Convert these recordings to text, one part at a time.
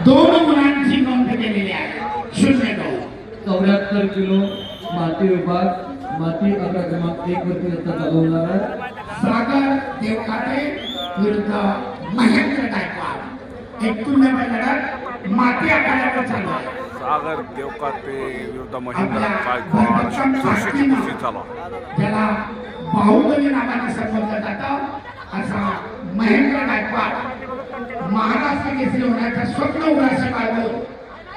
2 मुलांची नोंद केलेली आहे. 0-2. 74 किलो माती विभाग माती आकडा क्रमांक 1 वरती आता चालू होणार आहे. सागर देवकाते विरुद्ध महेंद्र गायकवाड. एक तुल्यबळ लढत माती आखाड्यावर चालू आहे. सागर देवकाते विरुद्ध महेंद्र गायकवाड चौरशी कुस्ती चालू. ज्याला बाहुबली नावाने संबोधलं जातं असा महेंद्र गायकवाड महाराष्ट्र केसरी होण्याचं स्वप्न उराशी बाळगून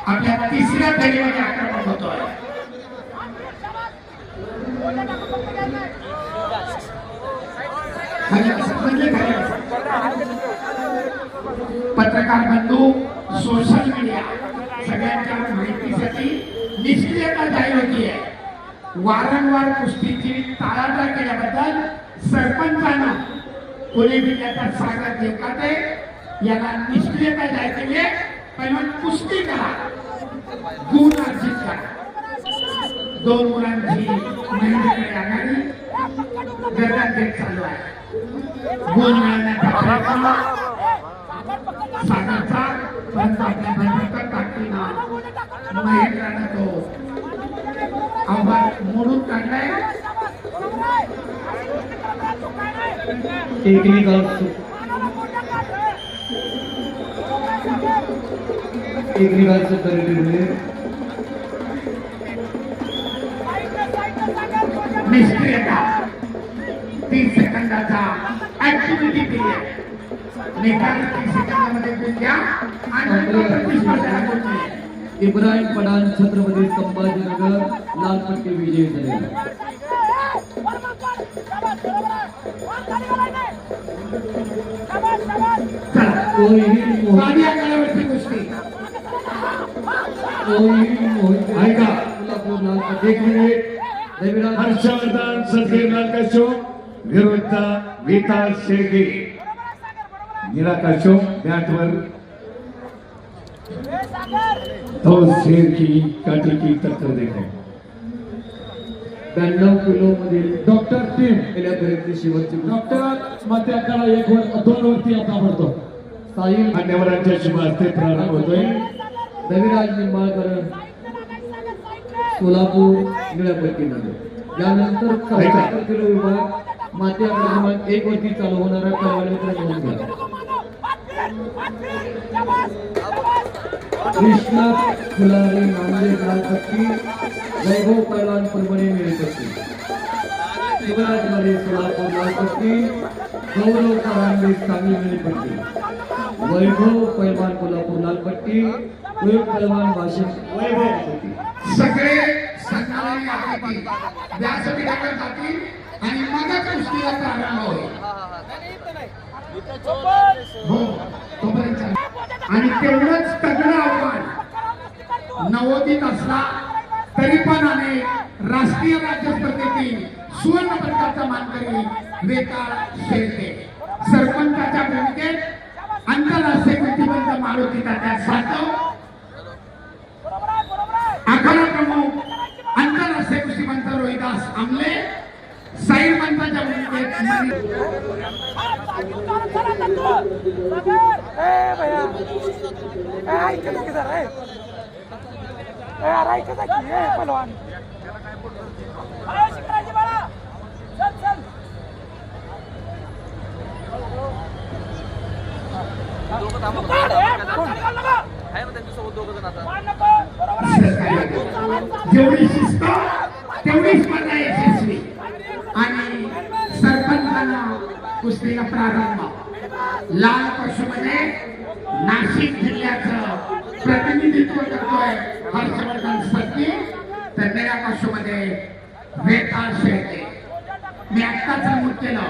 आपल्या तिसऱ्या फेरीमध्ये आक्रमण होतोय. पत्रकार बंधू, सोशल मीडिया सगळ्यांच्या माहितीसाठी निष्क्रियता जाहीर होती आहे. वारंवार कुस्तीची टाळाटाळ केल्याबद्दल सरपंचानं पुणे जिल्ह्याचा सागर देवकाते याला निष्क्रियता जाहीर केली आहे. पण कुस्ती करा, गुण अर्जित करा. 2 मुलांची महिन्याकडे आघाडी गर्दन घेत चालू आहे. गुण मिळवण्याचा प्रयत्न सागरचा, परंतु आपल्या भयंकर ताकदीनं महेंद्रानं तो आव्हान मोडून काढलाय. टेक्निकलचं परिणाम निष्क्रियता 30 सेकंदाचा ऍक्टिव्हिटी पिरियड. निकाल 30 सेकंदामध्ये गुण घ्या आणि प्रतिस्पर्ध्याला गुण मिळेल. इब्राहिम पठाण छत्रपती संभाजीनगर लाल पट्टी विजयी झाले. हर्षवर्धन सदगीर नालकाशो विरुद्ध विकास शेळके. निराकाशो मॅटवर तो शेर की काठी की टक्कर देते. 92 किलो मधील डॉक्टर टीम गेल्यापर्यंत शेवटची डॉक्टर मात्याकडा 1 वर 2 वरती आता पडतो. साहिल मान्यवरांच्या शुभ हस्ते प्रारंभ होतोय. रविराज निंबाळकर सोलापूर निळ्या पट्टीमध्ये. यानंतर 74 किलो विभाग माती आकडा क्रमांक 1 वरती चालू होणारा क्रमांक नोंद घ्या. कृष्णा फुलारी नांदेड लाल पट्टी, वैभव पैलवान परभणी निळी पट्टी, शिवराज मारे सोलापूर लाल पट्टी, गौरव फरांडे सांगली निळी पट्टी, वैभव पैलवान कोल्हापूर लाल पट्टी, वैभव पैलवान वाशिम पट्टी. सगळे संघाने आपली व्यासपीठावर जातील आणि मगच कुस्तीला प्रारंभ होईल. हो, तोपर्यंत आणि तेवढंच तगडं आव्हान नवोदित असला तरी पण अनेक राष्ट्रीय राज्य स्पर्धेतील सुवर्ण पदकाचा मानकरी वेताळ शेळके. सरपंचाच्या भूमिकेत आंतरराष्ट्रीय कुस्तीबद्ध मारुती तात्या सातव, आखाडा प्रमुख आंतरराष्ट्रीय कुस्तीबद्ध रोहिदास आमले, साईल पंताच्या भूमिकेत जेवढी शिस्त तेवढी स्पर्धा यशस्वी. आणि सरपंचांना कुस्तीला प्रारंभ. लाल पक्षमध्ये नाशिक जिल्ह्याचं प्रतिनिधित्व करतोय हर्षवर्धन सत्ती, तर निळ्या पक्षमध्ये वेताळ शेळके. मी आत्ताच नमूद केलं,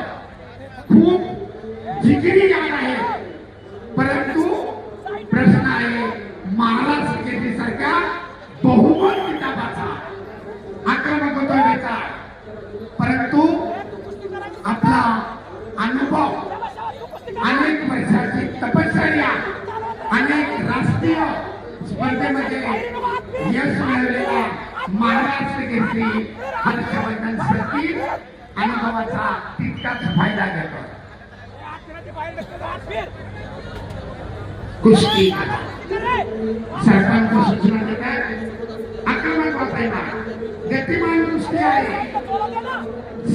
खूप जिकिरी याद आहे, परंतु प्रश्न आहे महाराष्ट्र केसरीसारख्या बहुमत किताबाचा. आक्रमक होतोय वेताळ, परंतु आपला अनुभव, अनेक वर्षाची तपश्चर्या, अनेक राष्ट्रीय स्पर्धेमध्ये यश मिळवलेला महाराष्ट्र केसरी हर्षवर्धन सत्ती अनुभवाचा तितकाच फायदा घेतो. कुस्ती सरपंच सूचना देतात आक्रमक वाचायला गतिमान कुस्ती आहे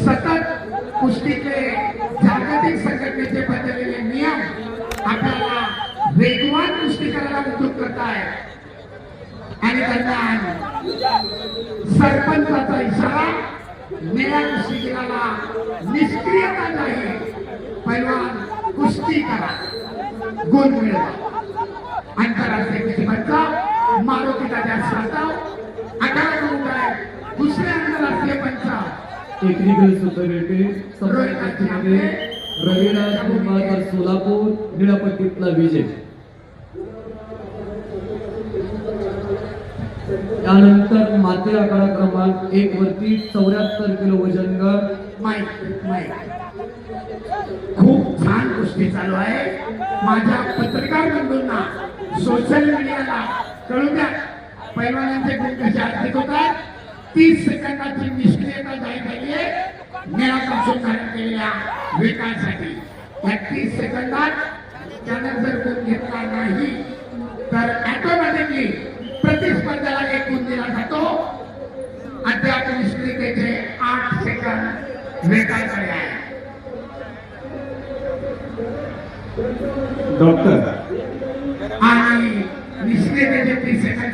सतत कुस्तीचे जागतिक संघटनेचे बदललेले नियम आपल्याला वेगवान कुस्ती करायला उद्योग करत आहे आणि दरम्यान सरपंचाचा इशारा निळ्या कुस्तीगीराला निष्क्रियता नाही पैलवान कुस्ती करा गुण मिळवा आंतरराष्ट्रीय कुस्तीपंच मारुतीचा जास्त साताव 18 गुण आहे दुसरे आंतरराष्ट्रीय पंच टेक्निकल सुपरिटी मध्ये रविराज निंबाळकर सोलापूर निळापट्टीतला विजय. त्यानंतर माती आकडा क्रमांक 1 वरती 74 किलो वजन गट माईक खूप छान गोष्टी चालू आहे माझ्या पत्रकार बंधूंना सोशल मीडियाला कळू द्या पैलवानांचे गुण कसे आर्थिक होत आहेत 30 सेकंदाची निष्क्रियता जाहीर झाली आहे निराकर्षण धारण केलेल्या विकासासाठी या 30 सेकंदात त्यानं जर गुण घेतला नाही तर ऑटोमॅटिकली प्रतिस्पर्ध्याला एक गुण दिला जातो अद्याप निष्क्रियतेचे 8 सेकंद वेगाकडे आहे डॉक्टर आणि निष्क्रियतेचे 30 सेकंद